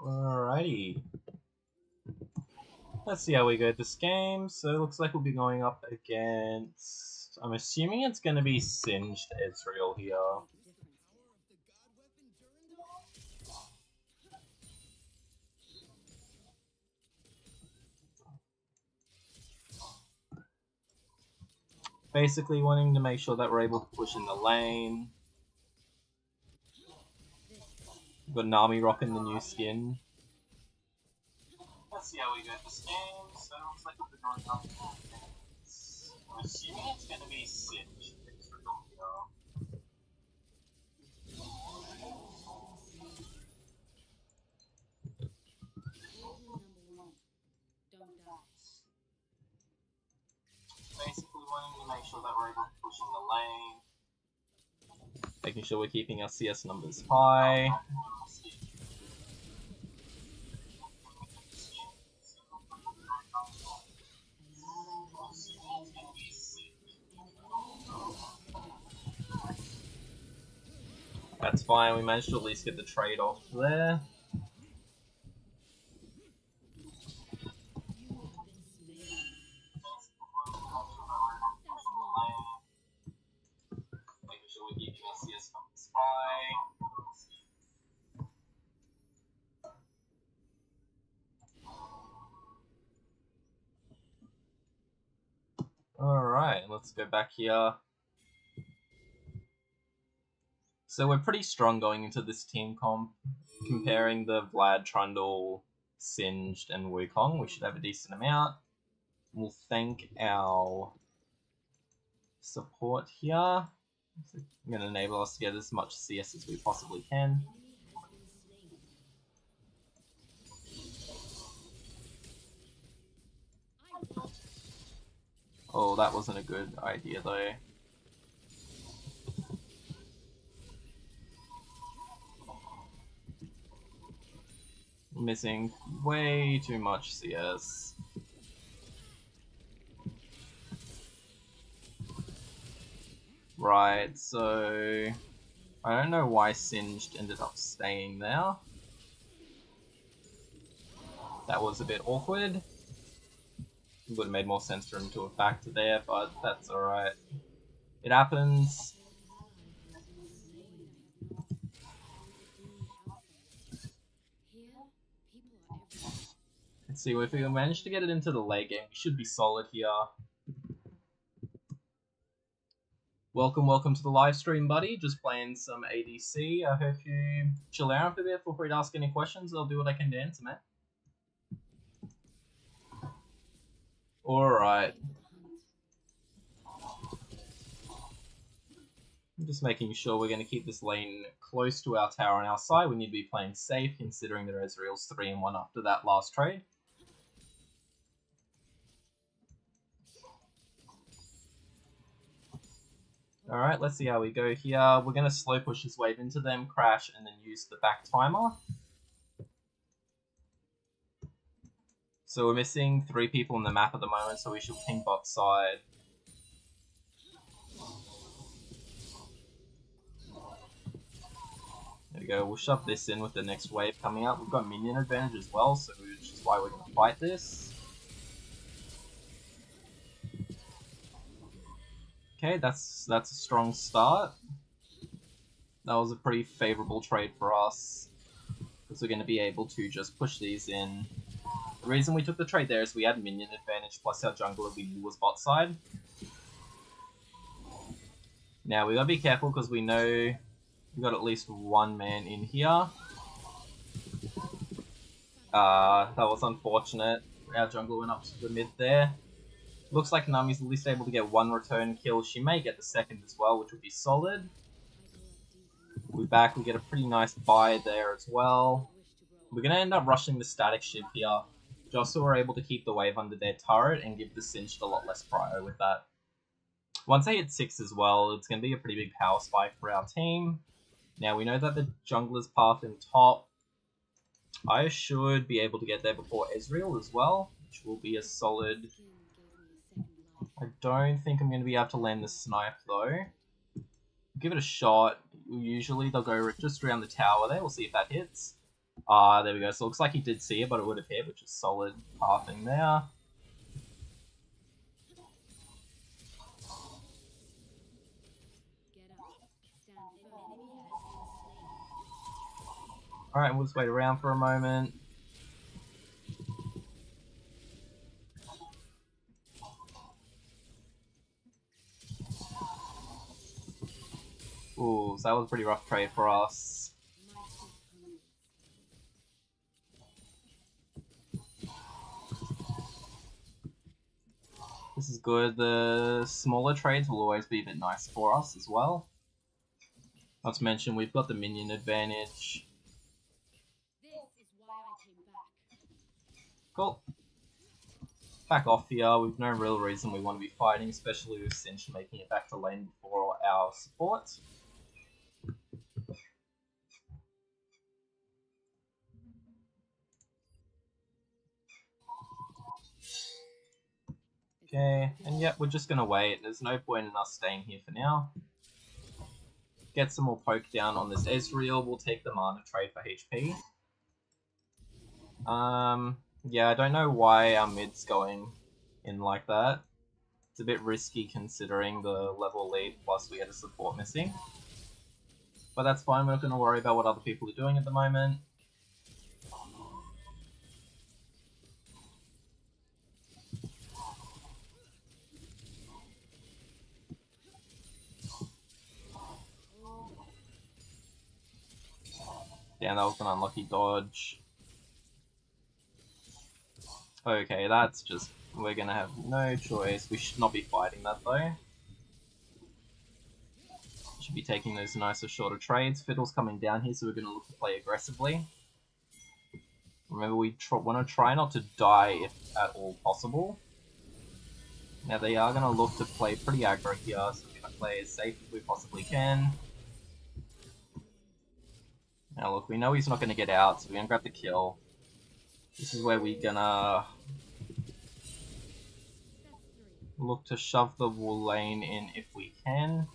Alrighty. Let's see how we go this game. So it looks like we'll be going up against... I'm assuming it's going to be Singed Ezreal here. Basically wanting to make sure that we're able to push in the lane. We've got Nami rocking the new skin. Let's see how we go this game. So it looks like we'll be going up against... I'm assuming it's going to be Singed Ezreal here. Basically wanting to make sure that we're able to push in the lane. Making sure we're keeping our CS numbers high. That's fine, we managed to at least get the trade off there. Making sure we're keeping our CS numbers high. Alright, let's go back here. So we're pretty strong going into this team comp. Comparing the Vlad, Trundle, Singed, and Wukong, we should have a decent amount. We'll thank our support here. I'm going to enable us to get as much CS as we possibly can. Oh, that wasn't a good idea though. Missing way too much CS. Right, so I don't know why Singed ended up staying there. That was a bit awkward. It would have made more sense for him to have backed there, but that's alright. It happens. Let's see, if we manage to get it into the late game, we should be solid here. Welcome to the live stream, buddy. Just playing some ADC. I hope you chill out for a bit. Feel free to ask any questions. I'll do what I can to answer, man. Alright. I'm just making sure we're going to keep this lane close to our tower on our side. We need to be playing safe, considering that Ezreal's 3-1 after that last trade. Alright, let's see how we go here. We're going to slow push this wave into them, crash, and then use the back timer. So we're missing 3 people on the map at the moment, so we should ping bot side. There we go, we'll shove this in with the next wave coming up. We've got minion advantage as well, so which is why we're going to fight this. Okay, that's a strong start. That was a pretty favourable trade for us, because we're going to be able to just push these in The reason we took the trade there is we had minion advantage, plus our jungler we knew was bot side. Now we gotta be careful because we know we got at least one man in here. That was unfortunate. Our jungler went up to the mid there. Looks like Nami's at least able to get one return kill. She may get the second as well, which would be solid. We're back, we get a pretty nice buy there as well. We're going to end up rushing the static ship here, just so we're able to keep the wave under their turret and give the Singed a lot less prio with that. Once they hit 6 as well, it's going to be a pretty big power spike for our team. Now we know that the jungler's path in top. I should be able to get there before Ezreal as well, which will be a solid... I don't think I'm going to be able to land the snipe though. Give it a shot. Usually they'll go just around the tower there. We'll see if that hits. There we go. So it looks like he did see it, but it would have hit, which is solid pathing there. Alright, we'll just wait around for a moment. Ooh, so that was a pretty rough trade for us. This is good. The smaller trades will always be a bit nice for us as well. Not to mention, we've got the minion advantage. Cool. Back off here. We've no real reason we want to be fighting, especially with Cinch making it back to lane before our support. Okay, and yep, we're just gonna wait. There's no point in us staying here for now. Get some more poke down on this Ezreal. We'll take the mana trade for HP. Yeah, I don't know why our mid's going in like that. It's a bit risky considering the level lead, plus we had a support missing. But that's fine, we're not going to worry about what other people are doing at the moment. Damn, that was an unlucky dodge. Okay, that's just... we're gonna have no choice. We should not be fighting that though. Should be taking those nicer, shorter trades. Fiddle's coming down here, so we're gonna look to play aggressively. Remember, we want to try not to die if at all possible. Now they are gonna look to play pretty aggro here, so we're gonna play as safe as we possibly can. Now look, we know he's not gonna get out, so we're gonna grab the kill. This is where we're gonna look to shove the wall lane in if we can.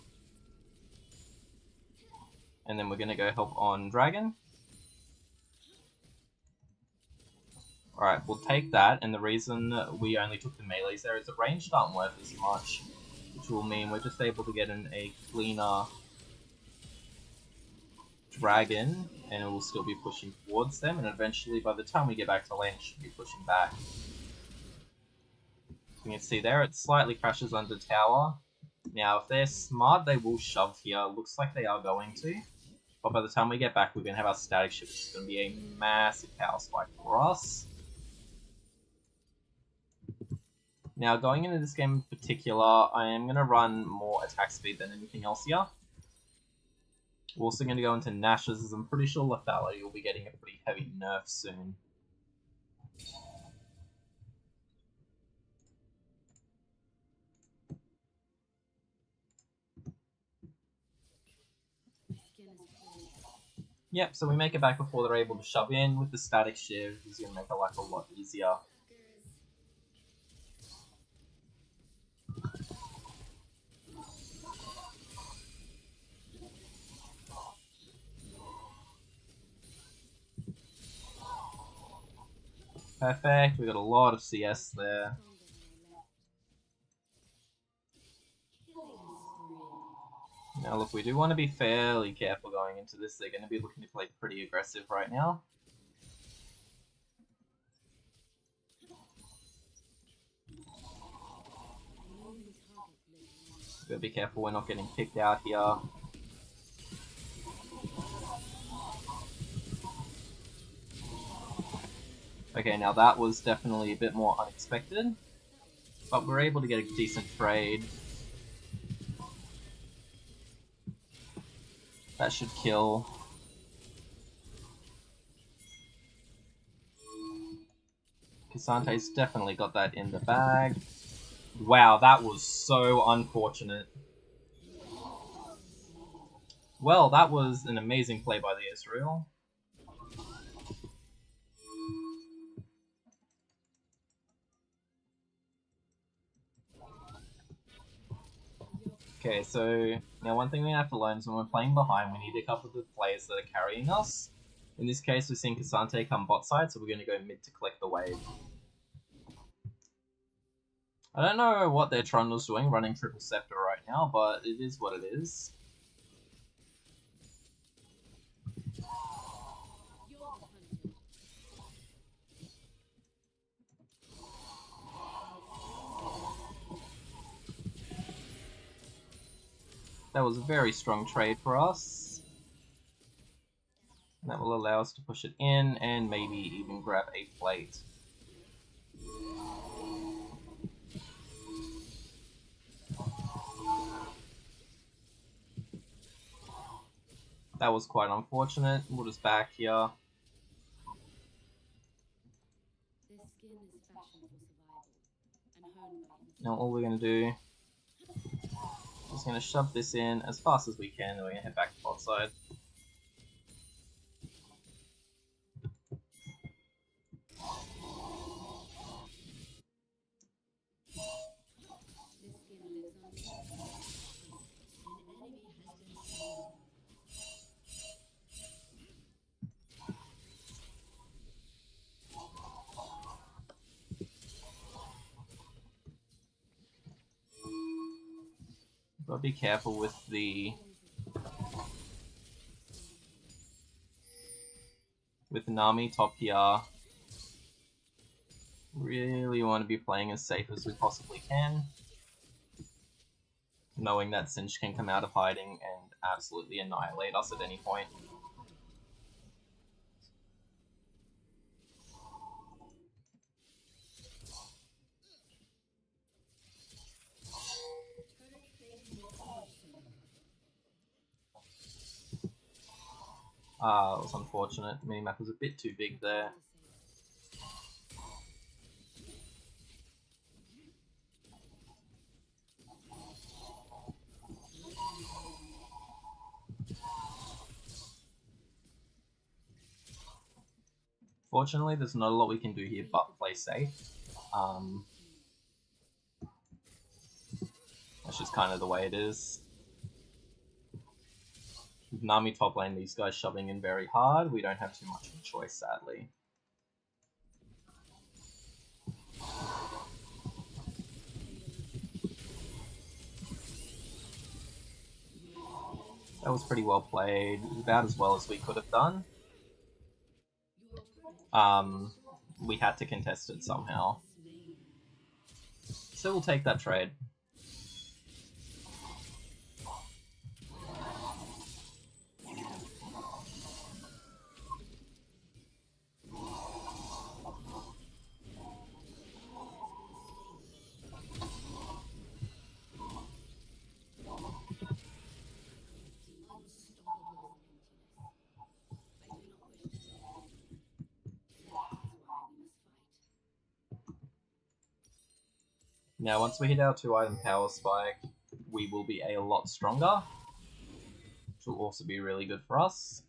And then we're gonna go help on Dragon. Alright, we'll take that, and the reason we only took the melees there is the ranged aren't worth as much, which will mean we're just able to get a cleaner Dragon, and it will still be pushing towards them, and eventually by the time we get back to lane, it should be pushing back. You can see there, it slightly crashes under tower. Now, if they're smart, they will shove here. Looks like they are going to. But by the time we get back, we're going to have our static ship, which is going to be a massive power spike for us. Now, going into this game in particular, I am going to run more attack speed than anything else here. We're also going to go into Nash's, as I'm pretty sure lethality will be getting a pretty heavy nerf soon. Yep, so we make it back before they're able to shove in. With the static shiv, it's going to make our life a lot easier. Perfect, we got a lot of CS there. Now look, we do want to be fairly careful going into this. They're going to be looking to play pretty aggressive right now. Gotta be careful we're not getting picked out here. Okay, now that was definitely a bit more unexpected, but we're able to get a decent trade. That should kill. Casante's definitely got that in the bag. Wow, that was so unfortunate. Well, that was an amazing play by the Israel. Okay, so now one thing we have to learn is when we're playing behind, we need a couple of the players that are carrying us. In this case, we're seeing Casante come bot side, so we're going to go mid to collect the wave. I don't know what their Trundle's doing, running Triple Scepter right now, but it is what it is. That was a very strong trade for us. That will allow us to push it in and maybe even grab a plate. That was quite unfortunate. We'll just back here. Now all we're going to do is going to shove this in as fast as we can, and we're going to head back to bot side. But be careful with the Nami top here. Really want to be playing as safe as we possibly can, knowing that Singe can come out of hiding and absolutely annihilate us at any point. It was unfortunate. The minimap was a bit too big there. Fortunately, there's not a lot we can do here but play safe. That's just kind of the way it is. With Nami top lane, these guys shoving in very hard. We don't have too much of a choice, sadly. That was pretty well played. It was about as well as we could have done. We had to contest it somehow. So we'll take that trade. Now, once we hit our 2-item power spike, we will be a lot stronger, which will also be really good for us.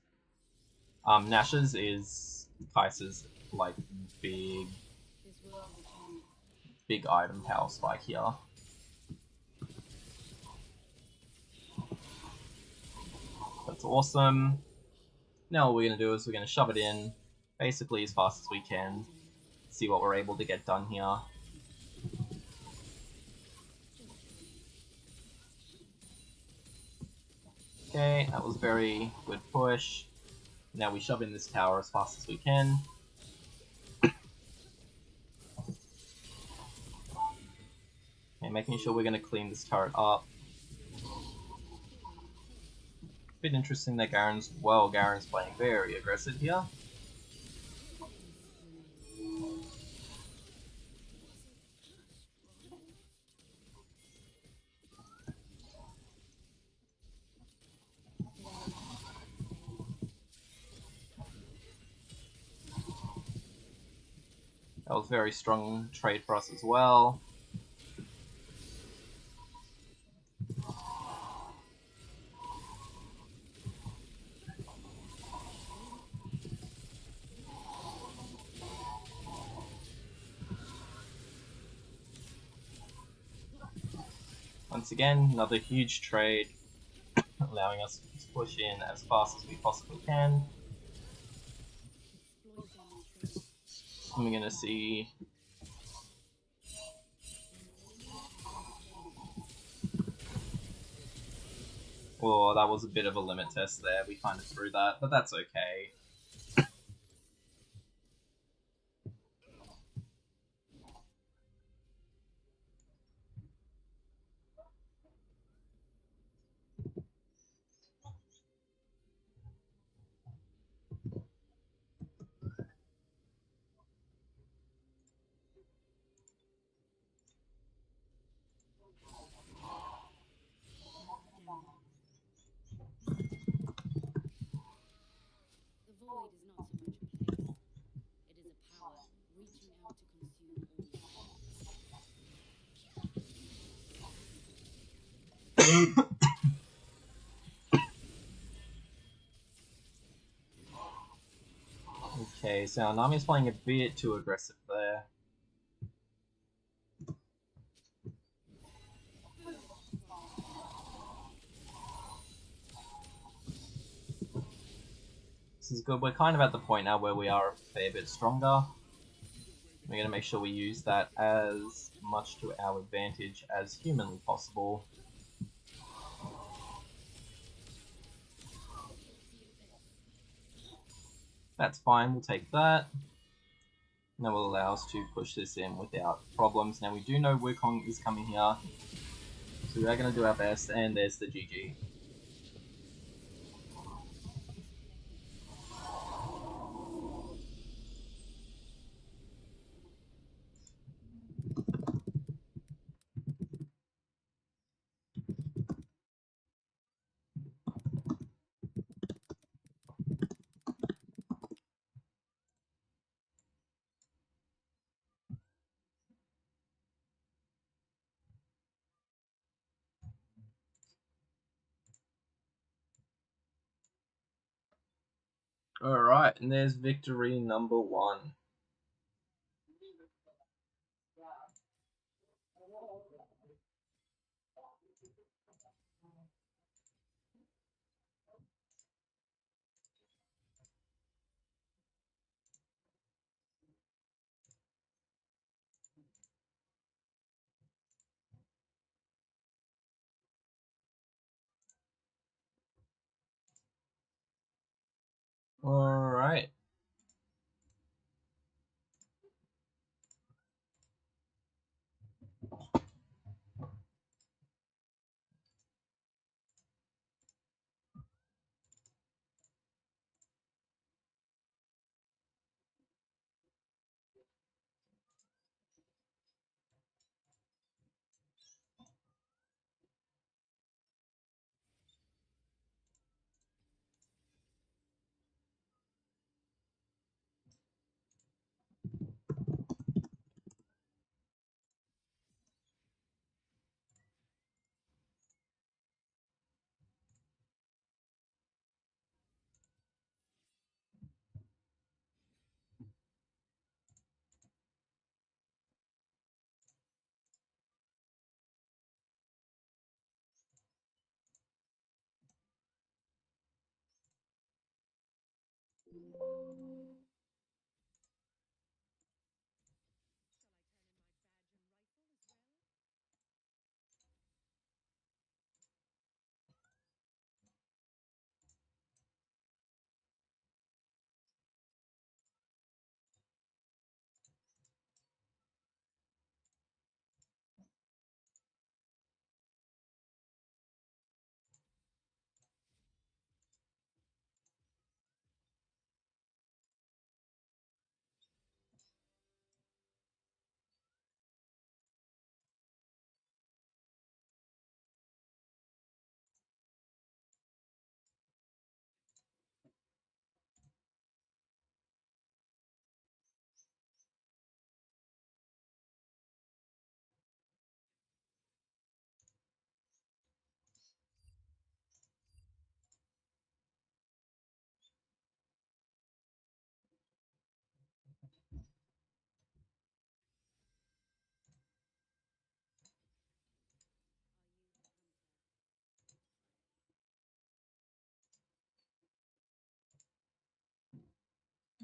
Nash's is Kai'Sa's like big item power spike here. That's awesome. Now all we're going to do is we're going to shove it in basically as fast as we can, see what we're able to get done here. Okay, that was a very good push. Now we shove in this tower as fast as we can. Okay, making sure we're going to clean this turret up. bit interesting that Garen's playing very aggressive here. That was very strong trade for us as well. Once again, another huge trade, allowing us to push in as fast as we possibly can. I'm gonna see. Oh, that was a bit of a limit test there. We kind of threw that, but that's okay. Okay, so Nami's playing a bit too aggressive there. This is good. We're kind of at the point now where we are a fair bit stronger. We're going to make sure we use that as much to our advantage as humanly possible. That's fine, we'll take that. And that will allow us to push this in without problems. Now we do know Wukong is coming here, so we are going to do our best, and there's the GG. Alright, and there's victory number 1. Alright.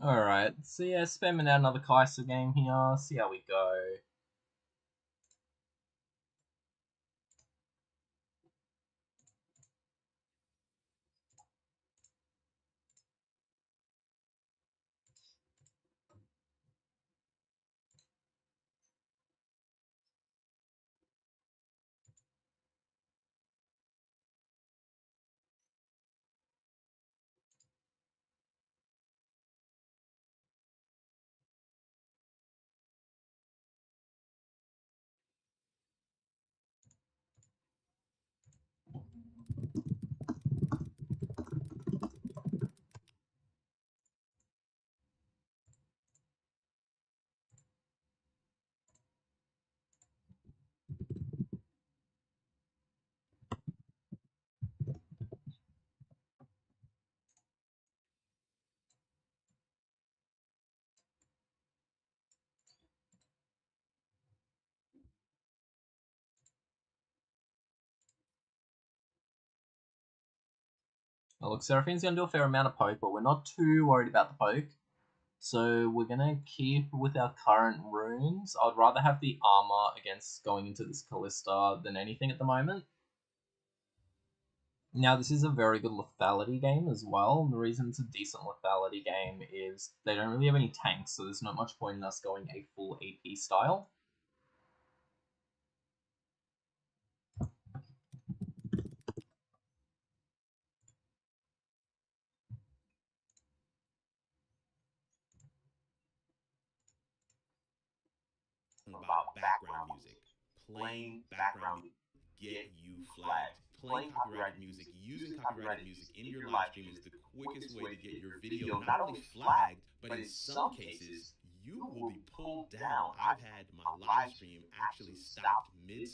Alright, so yeah, spamming out another Kaiser game here, see how we go. Now look, Seraphine's going to do a fair amount of poke, but we're not too worried about the poke. So we're going to keep with our current runes. I'd rather have the armor against going into this Callista than anything at the moment. Now this is a very good lethality game as well. And the reason it's a decent lethality game is they don't really have any tanks, so there's not much point in us going a full AP style. About background music. Playing background music get you flagged. Playing copyrighted music, using copyrighted music in your live stream is the quickest way to get your video not only flagged, but in some cases, you will be pulled down. I've had my live stream actually stopped mid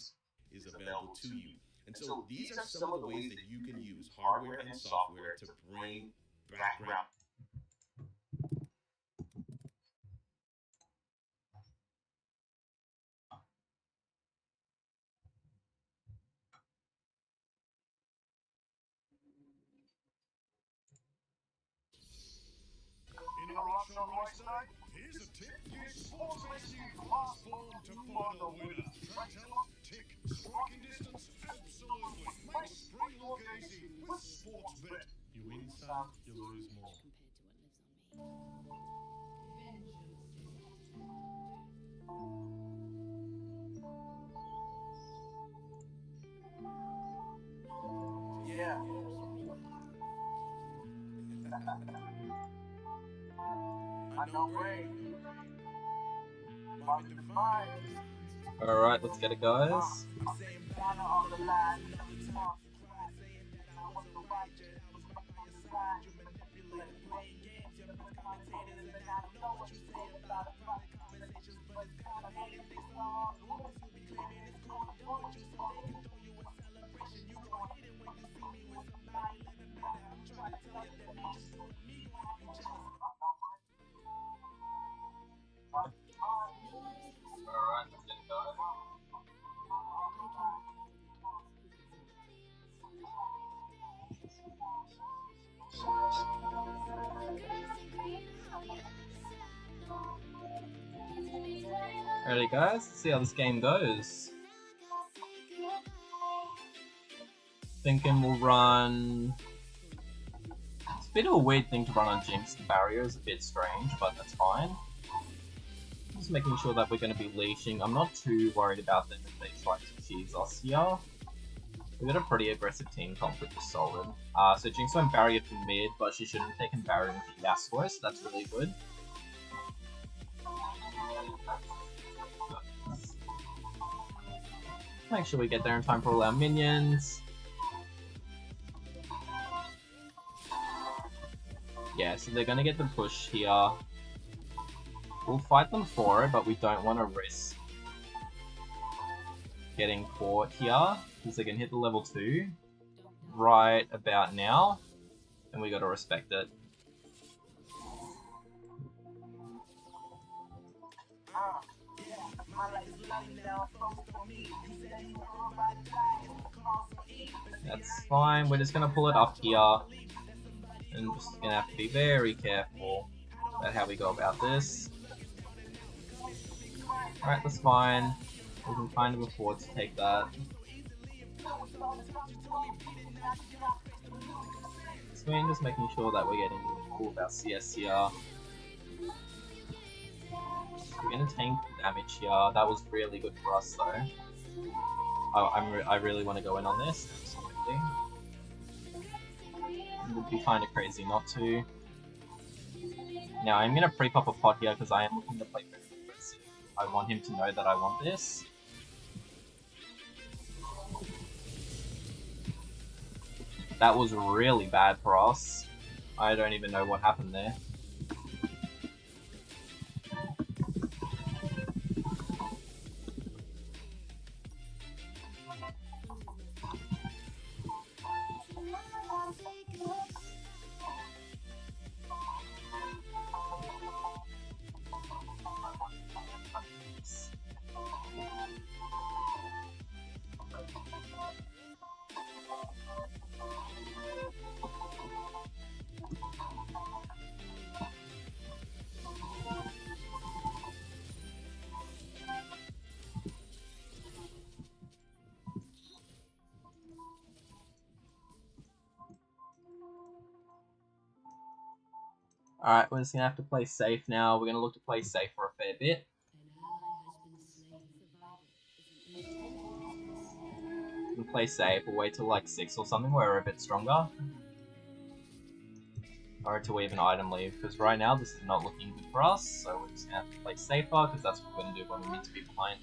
is available to you. And so these are some of the ways that you can use hardware and software to bring background. In a rush on race night, here's a tip to give sports racing fast form to find the winner. Track talent, tick. Striking distance, absolutely. Make spring look easy with sports bet. You win some, you lose more. Yeah. I know great. Alright, let's get it, guys. Alright, let's get it, guys. Ready, guys? Let's see how this game goes. Thinking we'll run. It's a bit of a weird thing to run on Jinx. The barrier is a bit strange, but that's fine. Just making sure that we're going to be leashing. I'm not too worried about them if they try to cheese us here. We've got a pretty aggressive team comp, which is solid. So Jinx went barrier for mid, but she shouldn't have taken barrier into Yasuo, so that's really good. Make sure we get there in time for all our minions. Yeah, so they're gonna get the push here. We'll fight them for it, but we don't want to risk getting caught here, because they can hit the level 2 right about now, and we gotta respect it. That's fine, we're just gonna pull it up here, and just gonna have to be very careful. about how we go about this. Alright, that's fine. We can kind of afford to take that. So we're just making sure that we're getting all of our CS here. We're gonna tank the damage here. That was really good for us though. I really want to go in on this, absolutely. It would be kind of crazy not to. Now I'm gonna pre-pop a pot here because I am looking to play very aggressive. I want him to know that I want this. That was really bad for us. I don't even know what happened there. Alright, we're just gonna have to play safe now. We're gonna look to play safe for a fair bit. We can play safe, we'll wait till like 6 or something where we're a bit stronger. Or to even item leave, because right now this is not looking good for us, so we're just gonna have to play safer, because that's what we're gonna do when we need to be behind.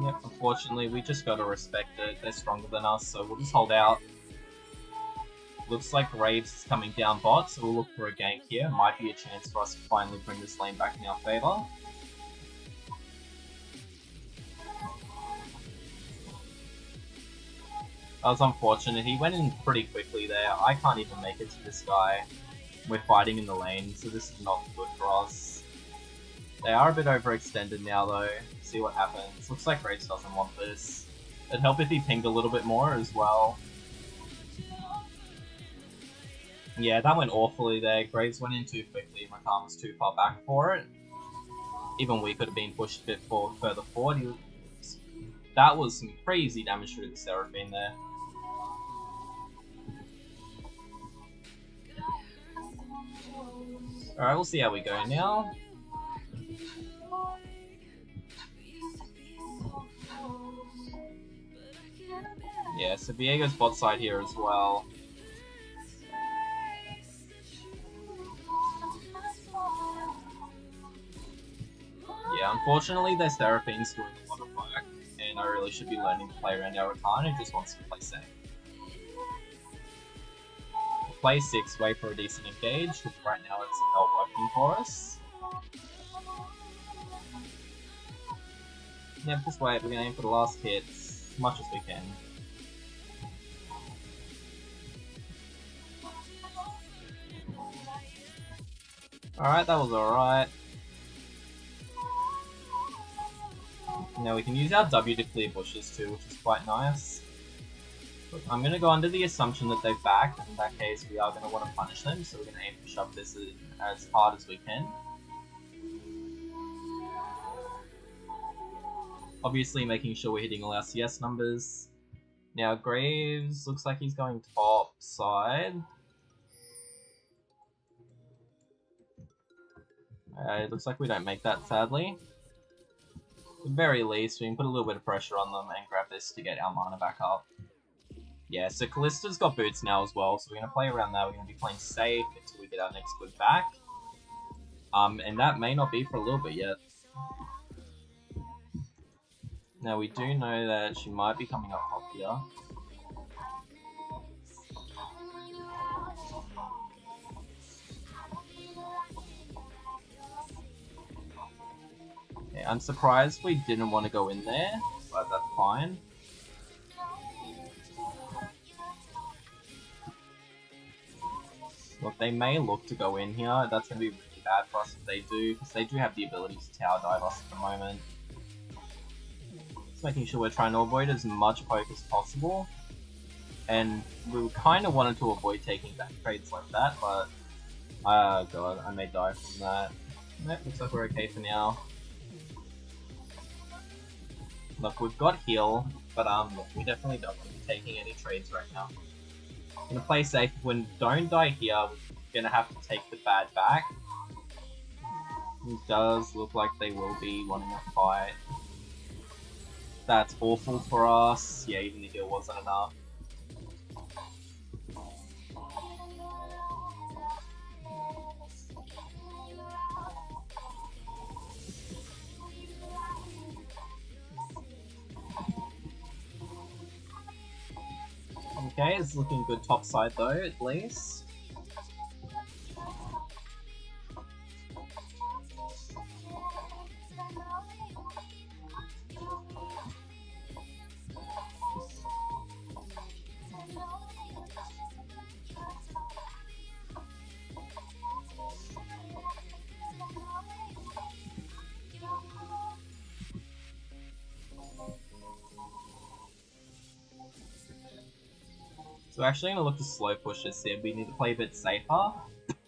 Yep, unfortunately we just gotta respect it, they're stronger than us, so we'll just hold out. Looks like Graves is coming down bot, so we'll look for a gank here. Might be a chance for us to finally bring this lane back in our favour. That was unfortunate, he went in pretty quickly there. I can't even make it to this guy. We're fighting in the lane, so this is not good for us. They are a bit overextended now though. See what happens. Looks like Graves doesn't want this. It'd help if he pinged a little bit more as well. Yeah, that went awfully there. Graves went in too quickly. Rakan was too far back for it. Even we could have been pushed a bit further forward. That was some crazy damage through the Seraphine there. Alright, we'll see how we go now. Yeah, so Viego's bot side here as well. Yeah, unfortunately their Seraphine's doing a lot of work, and I really should be learning to play around our Rakan who just wants to play safe. Play 6, wait for a decent engage, because right now it's not working for us. Yep, just wait, we're going to aim for the last hit as much as we can. Alright, that was alright. Now we can use our W to clear bushes too, which is quite nice. But I'm going to go under the assumption that they've backed, and in that case we are going to want to punish them, so we're going to aim to shove this as hard as we can. Obviously making sure we're hitting all our CS numbers. Now Graves looks like he's going top side. It looks like we don't make that, sadly. At the very least, we can put a little bit of pressure on them and grab this to get our mana back up. Yeah, so Callista's got boots now as well, so we're going to play around that. We're going to be playing safe until we get our next good back. And that may not be for a little bit yet. Now we do know that she might be coming up top here. Yeah, I'm surprised we didn't want to go in there, but that's fine. Look, they may look to go in here. That's going to be really bad for us if they do, because they do have the ability to tower dive us at the moment. Just making sure we're trying to avoid as much poke as possible. And we kind of wanted to avoid taking back trades like that, but... god, I may die from that. Nope, looks like we're okay for now. Look, we've got heal, but look, we definitely don't want to be taking any trades right now. Gonna play safe. When we don't die here, we're gonna have to take the bad back. It does look like they will be wanting a fight. That's awful for us. Yeah, even the heal wasn't enough. Okay, it's looking good top side though, at least. So we're actually going to look to slow push this here. We need to play a bit safer.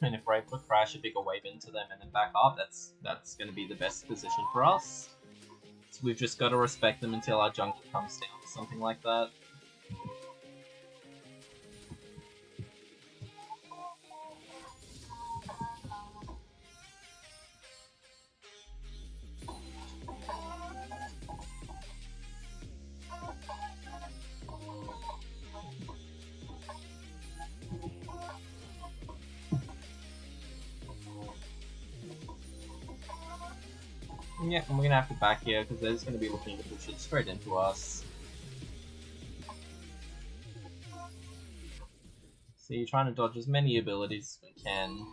And if we're able to crash a bigger wave into them and then back up, that's going to be the best position for us. So we've just got to respect them until our jungle comes down or something like that. Yeah, and we're gonna have to back here because they're just gonna be looking to push it straight into us. So you're trying to dodge as many abilities as we can.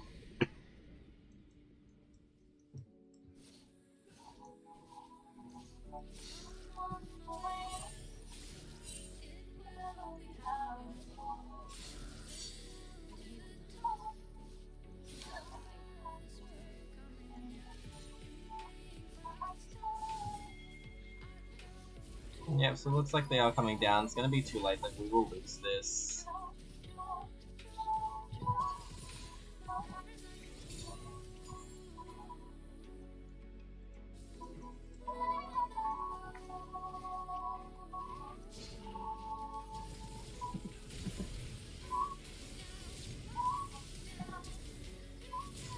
Yep, so it looks like they are coming down. It's gonna be too late, like we will lose this.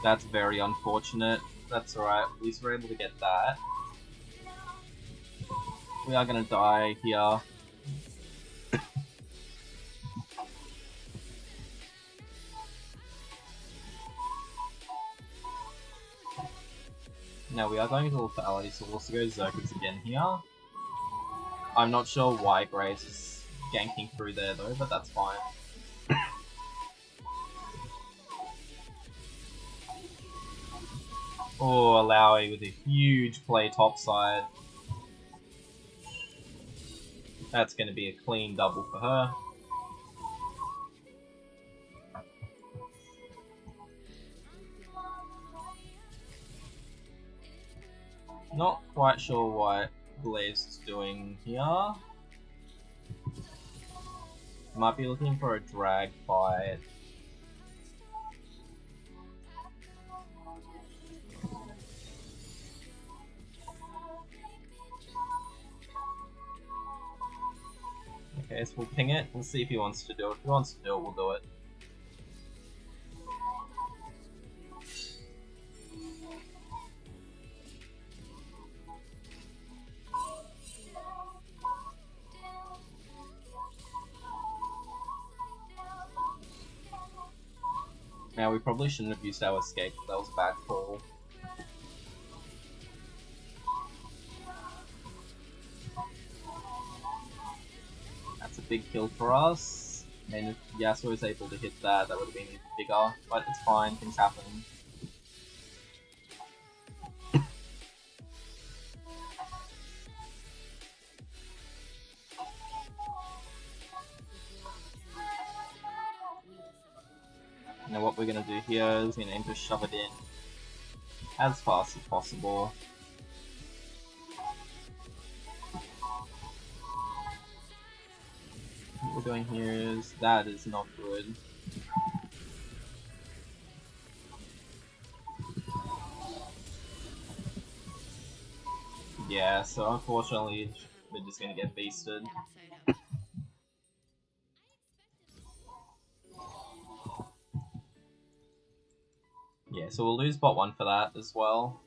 That's very unfortunate. That's alright, at least we're able to get that. We are gonna die here. Now we are going to look for allies, so we'll also go Zerkers again here. I'm not sure why Graves is ganking through there though, but that's fine. Oh, Alawi with a huge play topside. That's going to be a clean double for her. Not quite sure what Blaze is doing here. Might be looking for a drag fight. Okay, so we'll ping it. We'll see if he wants to do it. If he wants to do it, we'll do it. Now, we probably shouldn't have used our escape. That was a bad call. That's a big kill for us. And if Yasuo was able to hit that, that would have been even bigger. But it's fine, things happen. Now what we're gonna do here is we're gonna aim to shove it in as fast as possible. What we're doing here is that is not good. Yeah, so unfortunately we're just gonna get beasted. Yeah, so we'll lose bot 1 for that as well.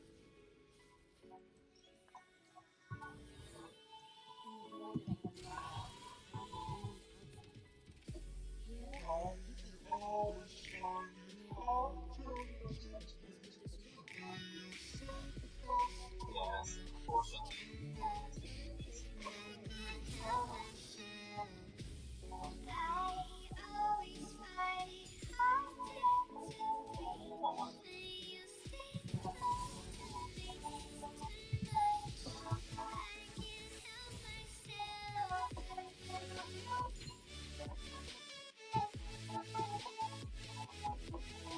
Yes, unfortunately.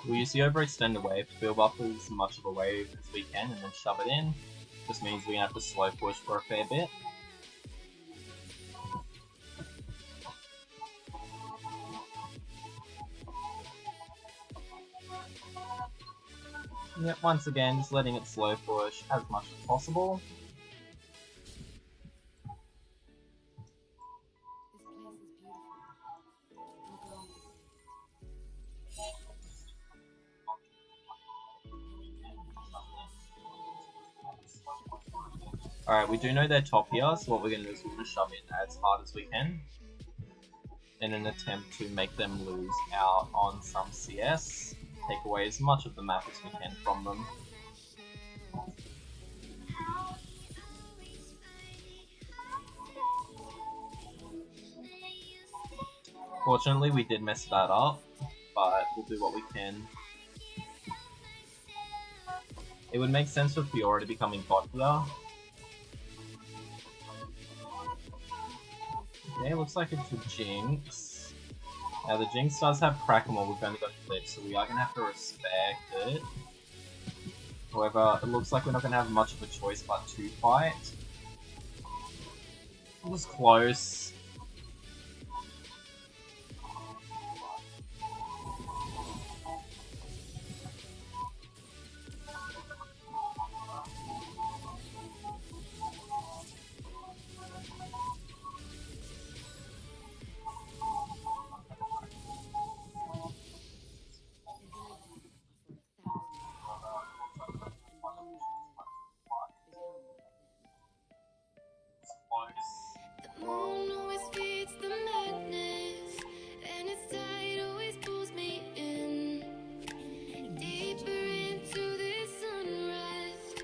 We'll use the overextended wave to build up as much of a wave as we can and then shove it in. Just means we're gonna have to slow push for a fair bit. Yep, once again, just letting it slow push as much as possible. Alright, we do know they're top here, so what we're going to do is we're going to shove in as hard as we can in an attempt to make them lose out on some CS, take away as much of the map as we can from them. Fortunately, we did mess that up, but we'll do what we can. It would make sense for Fiora to be coming bot here. Okay, looks like it's a Jinx. Now the Jinx does have Crack'em, we've only got Clips, so we are going to have to respect it. However, it looks like we're not going to have much of a choice but to fight. It was close. The moon always feeds the madness, and its tide always pulls me in deeper into this unrest,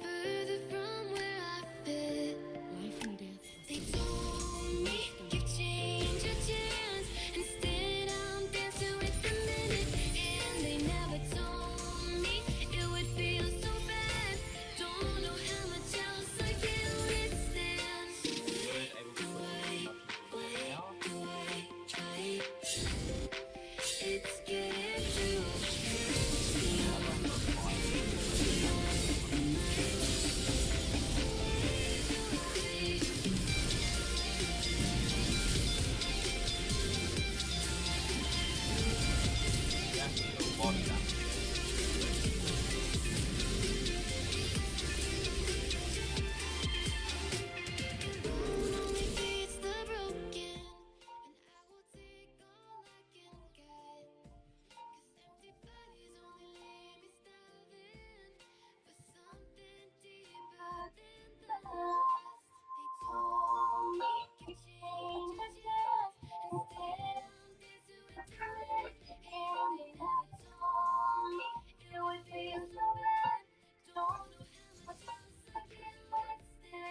further from where I fit. Life and death. They told me give change a chance, instead I'm dancing with the minute, and they never told me it would feel so bad. Don't know how much else I can withstand. It's getting too only feeds the broken, and I will take all I can get. 'Cause empty bodies only leave me starving for something deeper than the rest. They told me give change a chance, instead I'm dancing with the minute, and they never told me it would feel so bad. Don't know how much else I can withstand.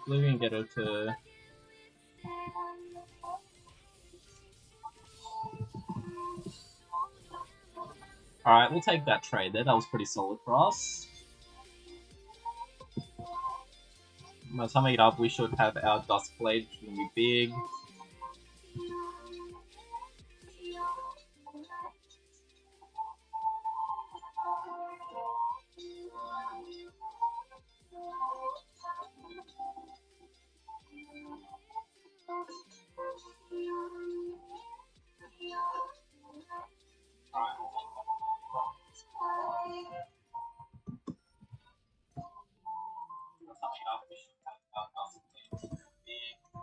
Hopefully we can get her to... Alright, we'll take that trade there. That was pretty solid for us. By the time I get up, we should have our Duskblade, which is going to be big.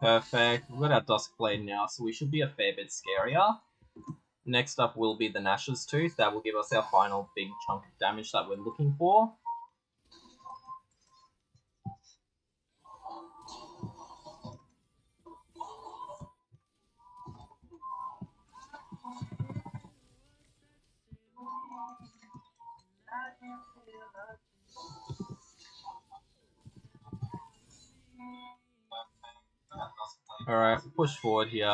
Perfect. We've got our Duskblade now, so we should be a fair bit scarier. Next up will be the Nash's Tooth. That will give us our final big chunk of damage that we're looking for. Alright, push forward here.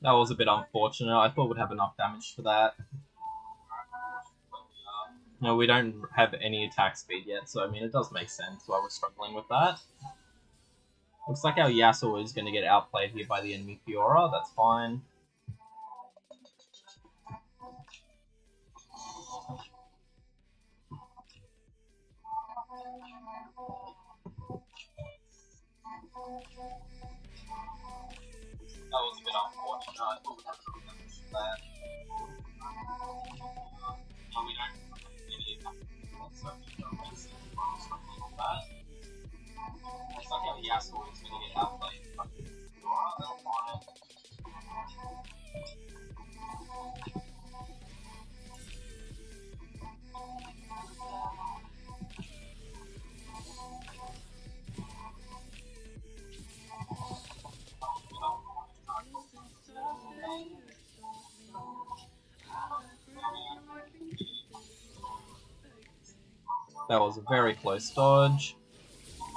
That was a bit unfortunate. I thought we'd have enough damage for that. No, we don't have any attack speed yet, so I mean it does make sense why we're struggling with that. Looks like our Yasuo is going to get outplayed here by the enemy Fiora. That's fine. That was a bit unfortunate. I thought we'd have enough damage for that. No, we don't have any attack speed, so it doesn't make sense why we're struggling with that. Looks like our Yasuo is going to get outplayed by the enemy Fiora. That's fine. That was a very close dodge.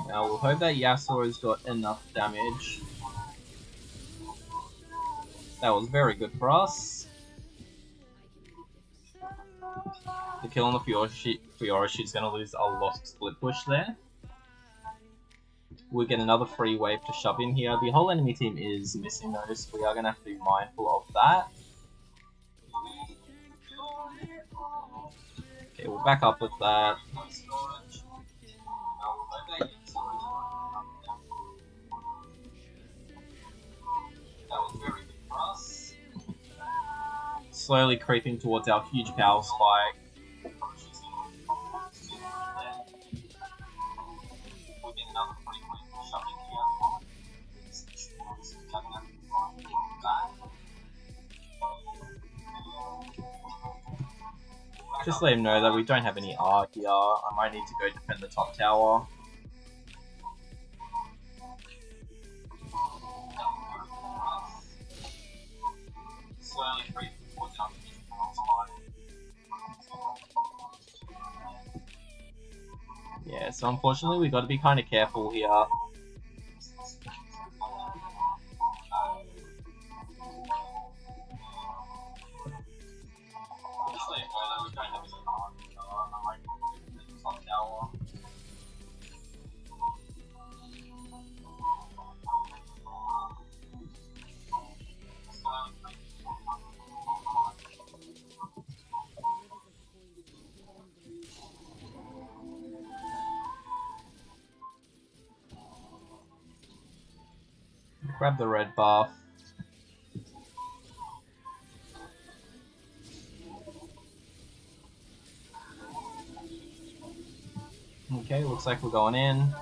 Now we'll hope that Yasuo has got enough damage. That was very good for us. The kill on the Fiora she's going to lose a lot of split push there. We'll get another free wave to shove in here. The whole enemy team is missing those. We are going to have to be mindful of that. Okay, we'll back up with that. That was very good for us. Slowly creeping towards our huge power spike. Just let him know that we don't have any R here. I might need to go defend the top tower. Slowly creeping towards our huge power spike. Yeah, so unfortunately we got to be kind of careful here. Grab the red buff. Okay, looks like we're going in.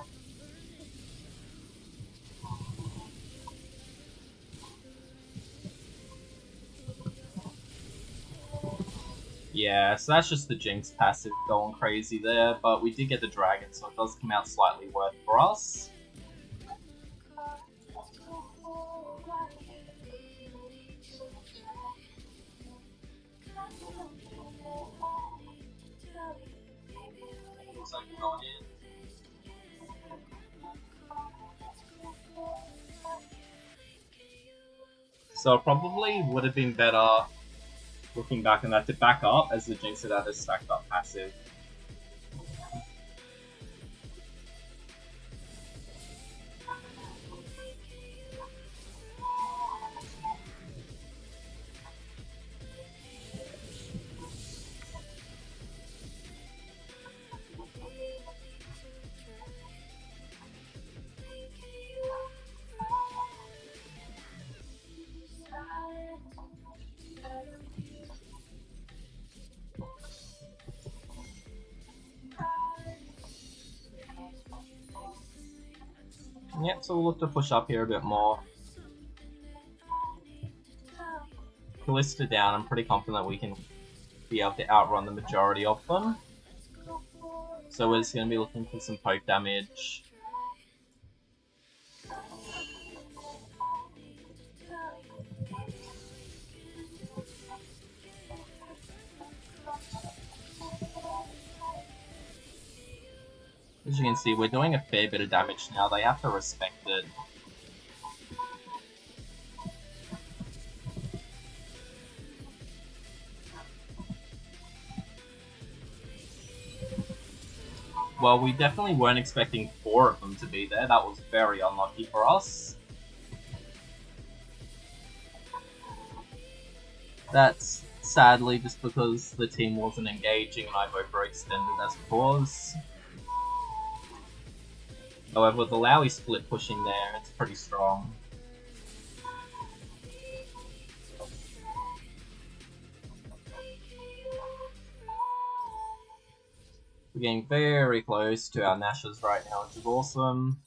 Yeah, so that's just the Jinx passive going crazy there, but we did get the dragon, so it does come out slightly worth for us. Looks like we're going in. So it probably would have been better, looking back on that, to back up as the Jinx had had a stacked up passive. Yep, so we'll look to push up here a bit more. Callista down, I'm pretty confident we can be able to outrun the majority of them. So we're just going to be looking for some poke damage. As you can see, we're doing a fair bit of damage now, they have to respect it. Well, we definitely weren't expecting 4 of them to be there, that was very unlucky for us. That's sadly just because the team wasn't engaging and I've overextended as a cause. However, with the Lowy split pushing there, it's pretty strong. We're getting very close to our Nashes right now, which is awesome.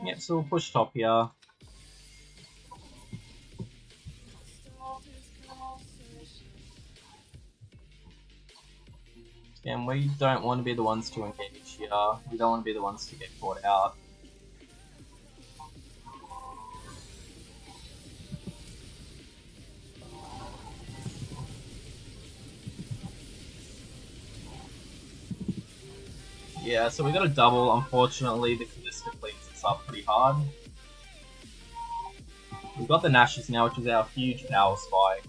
Yep, so we'll push top here. And we don't want to be the ones to engage here. We don't want to be the ones to get caught out. Yeah, so we got a double. Unfortunately, the Callista cleans us up pretty hard. We've got the Nashes now, which is our huge power spike.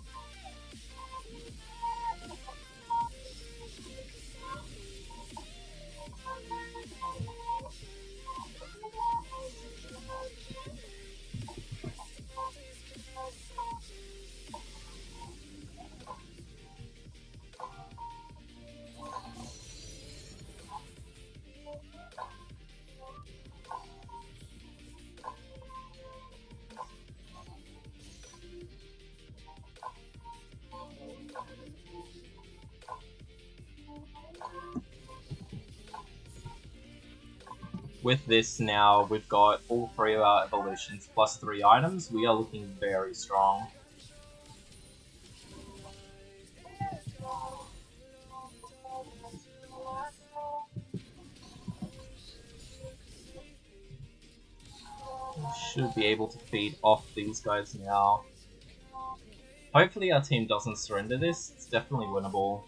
With this now, we've got all 3 of our evolutions plus 3 items. We are looking very strong. Should be able to feed off these guys now. Hopefully our team doesn't surrender this. It's definitely winnable.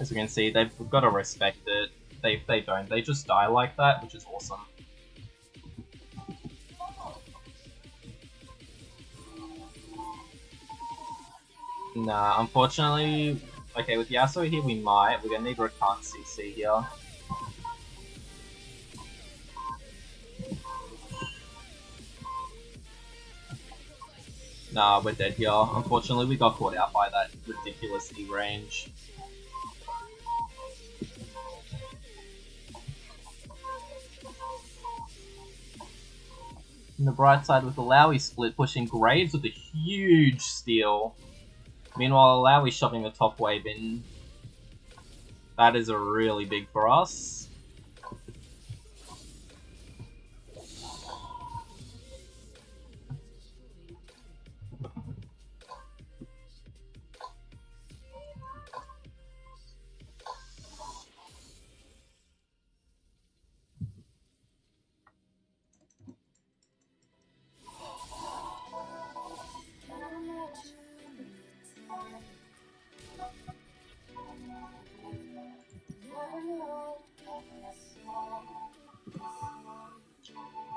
As we can see, they've got to respect it. They don't. They just die like that, which is awesome. Nah, unfortunately... Okay, with Yasuo here we might. We're gonna need Rakan CC here. Nah, we're dead here. Unfortunately, we got caught out by that ridiculous E range. On the bright side with the Lowy split, pushing Graves with a huge steal. Meanwhile, Lowy shoving the top wave in. That is a really big for us.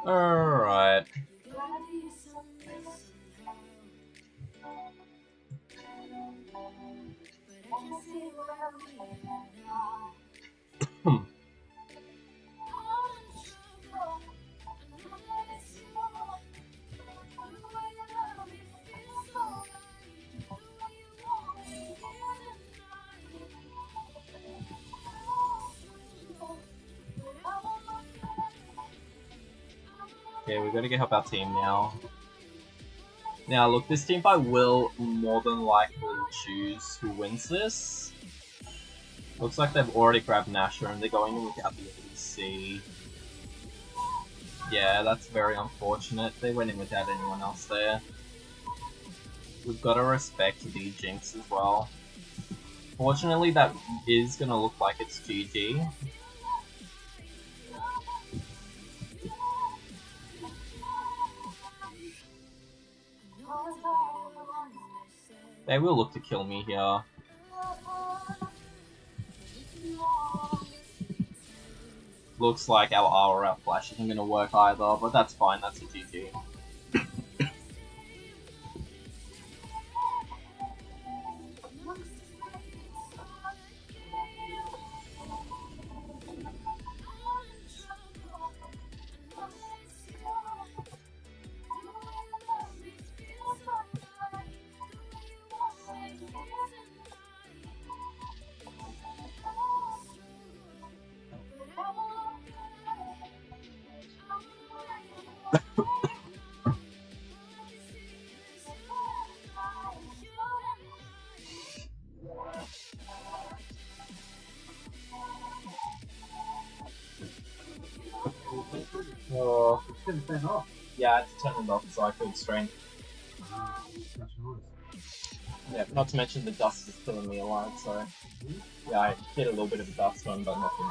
Alright. Okay, we've got to get help our team now. Now, look, this team fight will more than likely choose who wins this. Looks like they've already grabbed Nasher and they're going in without the ADC. Yeah, that's very unfortunate. They went in without anyone else there. We've got to respect the Jinx as well. Fortunately, that is going to look like it's GG. They will look to kill me here. Looks like our aura flash isn't going to work either, but that's fine, that's a GG. Oh, yeah, I had to turn it off so I could strain. Yeah, not to mention the dust is killing me alive, so yeah, I hit a little bit of a dust one, but nothing